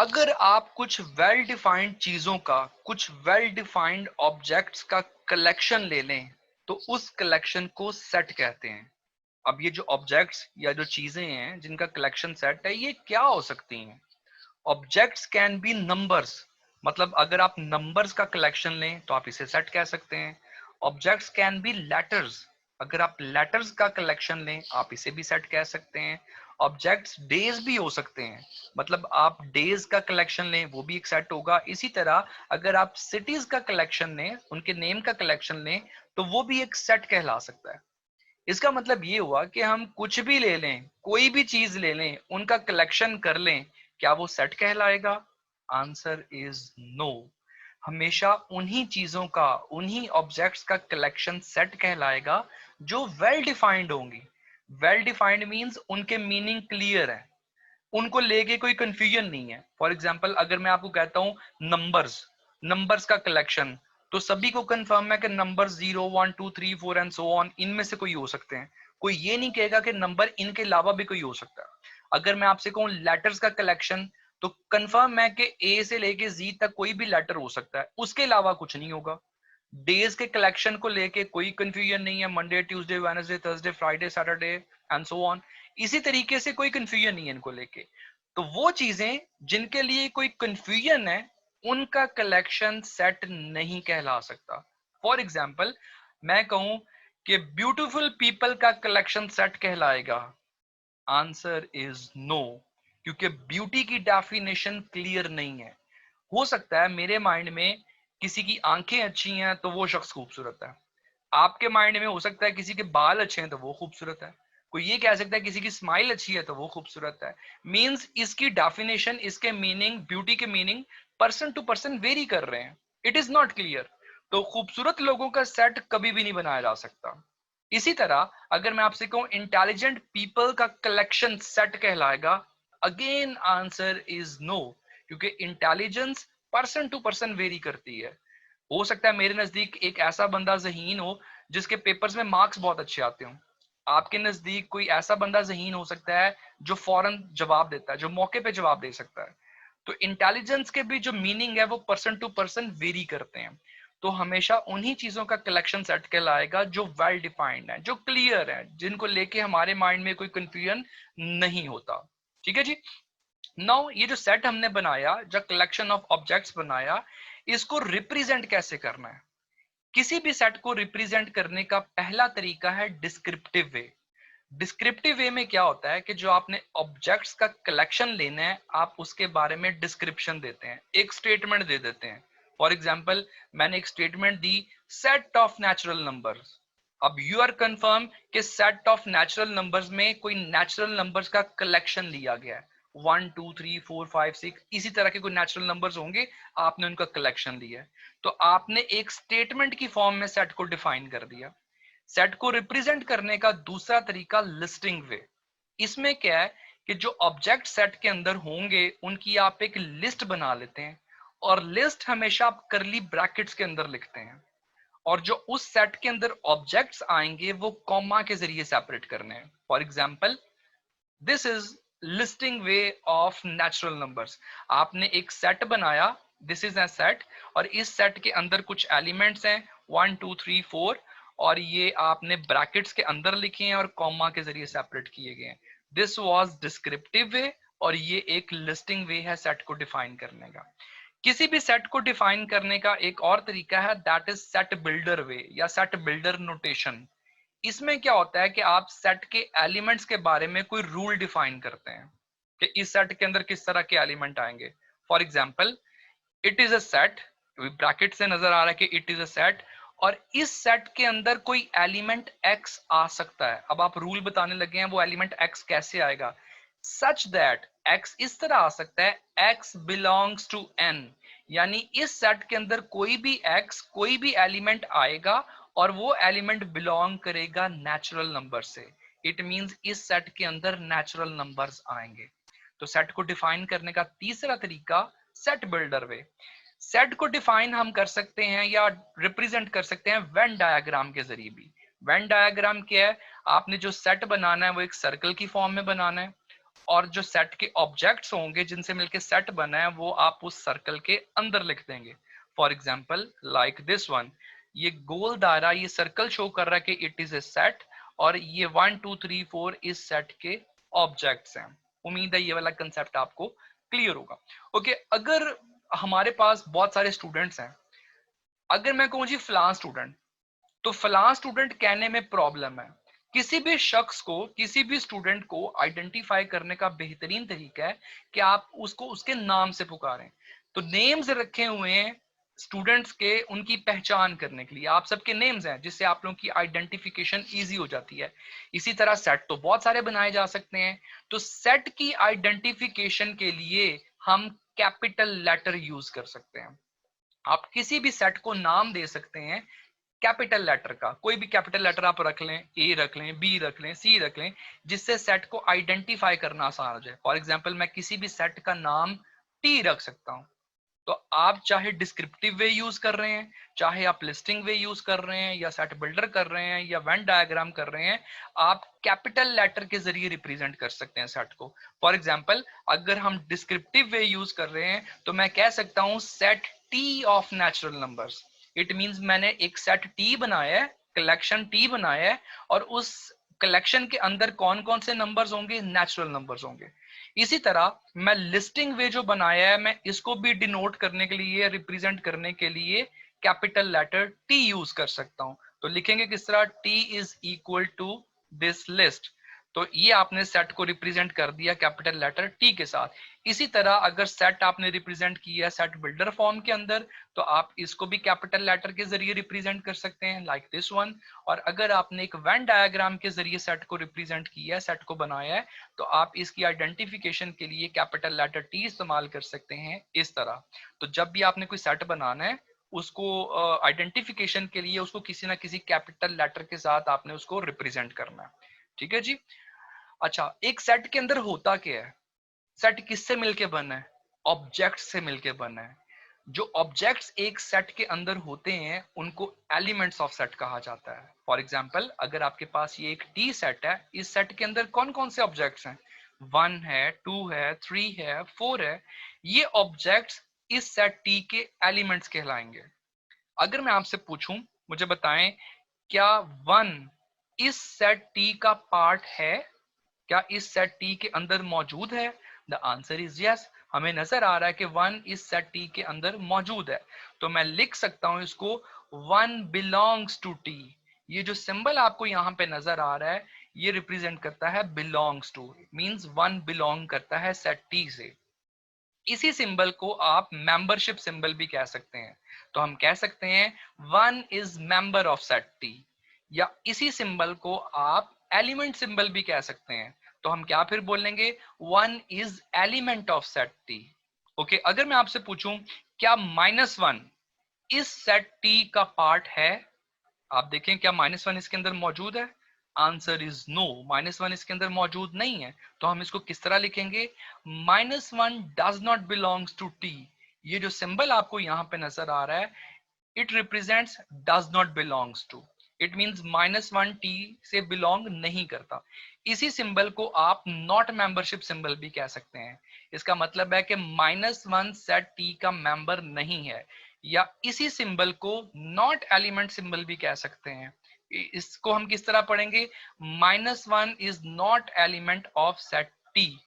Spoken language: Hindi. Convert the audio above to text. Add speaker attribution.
Speaker 1: अगर आप कुछ वेल डिफाइंड चीजों का, कुछ वेल डिफाइंड ऑब्जेक्ट्स का कलेक्शन ले लें, तो उस कलेक्शन को सेट कहते हैं। अब ये जो ऑब्जेक्ट्स या जो चीजें हैं जिनका कलेक्शन सेट है, ये क्या हो सकती हैं? ऑब्जेक्ट्स कैन बी नंबर्स, मतलब अगर आप नंबर्स का कलेक्शन लें तो आप इसे सेट कह सकते हैं। ऑब्जेक्ट्स कैन बी लेटर्स, अगर आप लेटर्स का कलेक्शन लें आप इसे भी सेट कह सकते हैं। ऑब्जेक्ट्स डेज भी हो सकते हैं, मतलब आप डेज का कलेक्शन लें वो भी एक सेट होगा। इसी तरह अगर आप सिटीज का कलेक्शन लें, उनके नेम का कलेक्शन लें, तो वो भी एक सेट कहला सकता है। इसका मतलब ये हुआ कि हम कुछ भी ले लें, कोई भी चीज ले लें, उनका कलेक्शन कर लें, क्या वो सेट कहलाएगा? Answer is no. हमेशा उन्हीं चीजों का, उन्हीं ऑब्जेक्ट्स का कलेक्शन सेट कहलाएगा जो वेल डिफाइंड होंगी। वेल डिफाइंड मींस उनके मीनिंग क्लियर है, उनको लेके कोई कंफ्यूजन नहीं है। फॉर एग्जाम्पल अगर मैं आपको कहता हूं नंबर्स, नंबर्स का कलेक्शन, तो सभी को कंफर्म है कि नंबर 0 1 2 3 4 एंड सो ऑन इनमें से कोई हो सकते हैं। कोई ये नहीं कहेगा कि नंबर इनके अलावा भी कोई हो सकता है। अगर मैं आपसे कहूं लेटर्स का कलेक्शन, तो कंफर्म है कि ए से लेके जी तक कोई भी लेटर हो सकता है, उसके अलावा कुछ नहीं होगा। डेज के कलेक्शन को लेके कोई कंफ्यूजन नहीं है, Monday Tuesday Wednesday Thursday Friday Saturday and so on. इसी तरीके से कोई कंफ्यूजन नहीं है इनको लेके। तो वो चीजें जिनके लिए कोई कंफ्यूजन है, उनका कलेक्शन सेट नहीं कहला सकता। फॉर एग्जाम्पल मैं कहूं कि ब्यूटीफुल पीपल का कलेक्शन सेट कहलाएगा, आंसर इज नो, क्योंकि ब्यूटी की डेफिनेशन क्लियर नहीं है। हो सकता है मेरे माइंड में किसी की आंखें अच्छी हैं तो वो शख्स खूबसूरत है, आपके माइंड में हो सकता है किसी के बाल अच्छे हैं तो वो खूबसूरत है, कोई ये कह सकता है किसी की स्माइल अच्छी है तो वो खूबसूरत है। मींस इसकी डेफिनेशन, इसके मीनिंग, ब्यूटी के meaning person to person vary कर रहे हैं। It is not clear. तो खूबसूरत लोगों का सेट कभी भी नहीं बनाया जा सकता। इसी तरह अगर मैं आपसे कहूं इंटेलिजेंट पीपल का कलेक्शन सेट कहलाएगा, अगेन आंसर इज नो, क्योंकि intelligence person to person vary करती है। हो सकता है मेरे नजदीक एक ऐसा बंदा ज़हीन हो जिसके पेपर्स में मार्क्स बहुत अच्छे आते हों, आपके नजदीक कोई ऐसा बंदा ज़हीन हो सकता है जो फौरन जवाब देता है, जो मौके पे जवाब दे सकता है। तो इंटेलिजेंस के भी जो मीनिंग है वो पर्सन टू पर्सन वेरी करते हैं। तो हमेशा उन्हीं चीजों का कलेक्शन सेट कहलाएगा जो वेल डिफाइंड है, जो क्लियर है, जिनको लेके हमारे माइंड में कोई कंफ्यूजन नहीं होता। ठीक है जी। नाउ ये जो सेट हमने बनाया, जो कलेक्शन ऑफ ऑब्जेक्ट्स बनाया, इसको रिप्रेजेंट कैसे करना है? किसी भी सेट को रिप्रेजेंट करने का पहला तरीका है डिस्क्रिप्टिव वे। डिस्क्रिप्टिव वे में क्या होता है कि जो आपने ऑब्जेक्ट्स का कलेक्शन लेना है, आप उसके बारे में डिस्क्रिप्शन देते हैं, एक स्टेटमेंट दे देते हैं। फॉर एग्जाम्पल मैंने एक statement the, set of natural numbers. अब यू आर कंफर्म कि सेट ऑफ नेचुरल नंबर्स में कोई नेचुरल नंबर्स का कलेक्शन लिया गया है, 1 2 3 4 5 6 इसी तरह के कोई नेचुरल नंबर्स होंगे, आपने उनका कलेक्शन लिया है। तो आपने एक स्टेटमेंट की फॉर्म में सेट को डिफाइन कर दिया। सेट को रिप्रेजेंट करने का दूसरा तरीका लिस्टिंग वे। इसमें क्या है कि जो ऑब्जेक्ट सेट के अंदर होंगे उनकी आप एक लिस्ट बना लेते हैं, और लिस्ट हमेशा आप करली ब्रैकेट्स के अंदर लिखते हैं, और जो उस सेट के अंदर ऑब्जेक्ट्स आएंगे वो कॉमा के जरिए सेपरेट करने हैं। For example this is listing way of natural numbers. आपने एक सेट बनाया, दिस इज अ सेट, और इस सेट के अंदर कुछ एलिमेंट्स हैं 1 2 3 4, और ये आपने ब्रैकेट्स के अंदर लिखे हैं और कॉमा के जरिए सेपरेट किए गए हैं। दिस वाज डिस्क्रिप्टिव वे, और ये एक लिस्टिंग वे है सेट को डिफाइन करने का। किसी भी सेट को डिफाइन करने का एक और तरीका है, दैट इज सेट बिल्डर वे या सेट बिल्डर नोटेशन। इसमें क्या होता है कि आप सेट के एलिमेंट्स के बारे में कोई रूल डिफाइन करते हैं कि इस सेट के अंदर किस तरह के एलिमेंट आएंगे। For example it is a set, bracket से नजर आ रहा है कि इट इज अ सेट, और इस सेट के अंदर कोई एलिमेंट एक्स आ सकता है। अब आप रूल बताने लगे हैं वो एलिमेंट एक्स कैसे आएगा, सच दैट एक्स इस तरह आ सकता है, एक्स बिलोंग्स टू एन, यानी इस सेट के अंदर कोई भी एक्स, कोई भी एलिमेंट आएगा और वो एलिमेंट बिलोंग करेगा नेचुरल नंबर से। इट मींस इस सेट के अंदर नेचुरल नंबर्स आएंगे। तो सेट को डिफाइन करने का तीसरा तरीका सेट बिल्डर वे। सेट को डिफाइन हम कर सकते हैं या रिप्रेजेंट कर सकते हैं वेन डायग्राम के जरिए भी। वेन डायग्राम क्या है, आपने जो सेट बनाना है वो एक सर्कल की फॉर्म में बनाना है, और जो सेट के ऑब्जेक्ट्स होंगे जिनसे मिलके सेट बना है वो आप उस सर्कल के अंदर लिख देंगे। For example like this one, ये गोल दायरा, ये सर्कल शो कर रहा है कि इट इज ए सेट, और ये 1 2 3 4 इस सेट के ऑब्जेक्ट्स हैं। उम्मीद है ये वाला कंसेप्ट आपको क्लियर होगा। ओके, अगर हमारे पास बहुत सारे स्टूडेंट्स हैं, अगर मैं कहूँ जी फलां स्टूडेंट, तो फलां स्टूडेंट कहने में प्रॉब्लम है। किसी भी शख्स को, किसी भी स्टूडेंट को आइडेंटिफाई करने का बेहतरीन तरीका है कि आप उसको उसके नाम से पुकारें। तो नेम्स रखे हुए हैं स्टूडेंट्स के, उनकी पहचान करने के लिए आप सबके नेम्स हैं, जिससे आप लोगों की आइडेंटिफिकेशन इजी हो जाती है। इसी तरह सेट तो बहुत सारे बनाए जा सकते हैं। तो सेट की आइडेंटिफिकेशन के लिए हम कैपिटल लेटर यूज कर सकते हैं। आप किसी भी सेट को नाम दे सकते हैं कैपिटल लेटर का, कोई भी कैपिटल लेटर आप रख लें, ए रख लें, बी रख लें, सी रख लें, जिससे सेट को आइडेंटिफाई करना आसान हो जाए। फॉर एग्जाम्पल मैं किसी भी सेट का नाम टी रख सकता हूं। तो आप चाहे डिस्क्रिप्टिव वे यूज कर रहे हैं, चाहे आप लिस्टिंग वे यूज कर रहे हैं, या सेट बिल्डर कर रहे हैं, या वेन डायग्राम कर रहे हैं, आप कैपिटल लेटर के जरिए रिप्रेजेंट कर सकते हैं सेट को। फॉर एग्जाम्पल अगर हम डिस्क्रिप्टिव वे यूज कर रहे हैं तो मैं कह सकता हूं set T of natural numbers. It means मैंने एक सेट टी बनाया है, कलेक्शन टी बनाया है, और उस कलेक्शन के अंदर कौन कौन से नंबर्स होंगे, नेचुरल नंबर्स होंगे। इसी तरह मैं लिस्टिंग वे जो बनाया है, मैं इसको भी डिनोट करने के लिए, रिप्रेजेंट करने के लिए कैपिटल लेटर टी यूज कर सकता हूं। तो लिखेंगे किस तरह, T is equal to this list. तो ये आपने सेट को रिप्रेजेंट कर दिया कैपिटल लेटर टी के साथ। इसी तरह अगर सेट आपने रिप्रेजेंट किया सेट बिल्डर फॉर्म के अंदर, तो आप इसको भी कैपिटल लेटर के जरिए रिप्रेजेंट कर सकते हैं, लाइक दिस वन। और अगर आपने एक वेन डायग्राम के जरिए सेट को रिप्रेजेंट किया है, सेट को बनाया है, तो आप इसकी आइडेंटिफिकेशन के लिए कैपिटल लेटर टी इस्तेमाल कर सकते हैं इस तरह। तो जब भी आपने कोई सेट बनाना है, उसको आइडेंटिफिकेशन के लिए उसको किसी ना किसी कैपिटल लेटर के साथ आपने उसको रिप्रेजेंट करना है। ठीक है जी। अच्छा, एक सेट के अंदर होता क्या है, सेट किससे मिलके बना है, ऑब्जेक्ट से मिलके बना है। जो ऑब्जेक्ट्स एक सेट के अंदर होते हैं उनको एलिमेंट्स ऑफ सेट कहा जाता है। फॉर एग्जांपल अगर आपके पास ये एक टी सेट है, इस सेट के अंदर कौन कौन से ऑब्जेक्ट्स हैं, 1 है, 2 है, 3 है, 4 है। ये ऑब्जेक्ट्स इस सेट टी के एलिमेंट्स कहलाएंगे। अगर मैं आपसे पूछूं, मुझे बताएं, क्या 1 इस सेट टी का पार्ट है, क्या इस सेट टी के अंदर मौजूद है? The answer is yes. हमें नजर आ रहा है कि 1 इस सेट टी के अंदर मौजूद है। तो मैं लिख सकता हूं इसको 1 बिलोंग्स टू टी। ये जो सिंबल आपको यहाँ पे नजर आ रहा है, ये रिप्रेजेंट करता है बिलोंग्स टू, मींस 1 बिलोंग करता है सेट टी से। इसी सिंबल को आप मेंबरशिप सिंबल भी कह सकते हैं। तो हम कह सकते हैं 1 is member of set T, या इसी सिंबल को आप एलिमेंट सिंबल भी कह सकते हैं। तो हम क्या फिर बोलेंगे, 1 is element of set T. Okay, अगर मैं आपसे पूछूं क्या -1 इस सेट टी का पार्ट है, आप देखें क्या -1 इसके अंदर मौजूद है? आंसर इज नो, -1 इसके अंदर मौजूद नहीं है। तो हम इसको किस तरह लिखेंगे, -1 does not belongs to T. ये जो सिंबल आपको यहाँ पे नजर आ रहा है, it represents does not belongs to. It means -1 T से बिलोंग नहीं करता। इसी सिंबल को आप नॉट मेंबरशिप सिंबल भी कह सकते हैं। इसका मतलब है कि -1 सेट टी का मेंबर नहीं है। या इसी सिंबल को नॉट एलिमेंट सिंबल भी कह सकते हैं। इसको हम किस तरह पढ़ेंगे, -1 is not element of set T.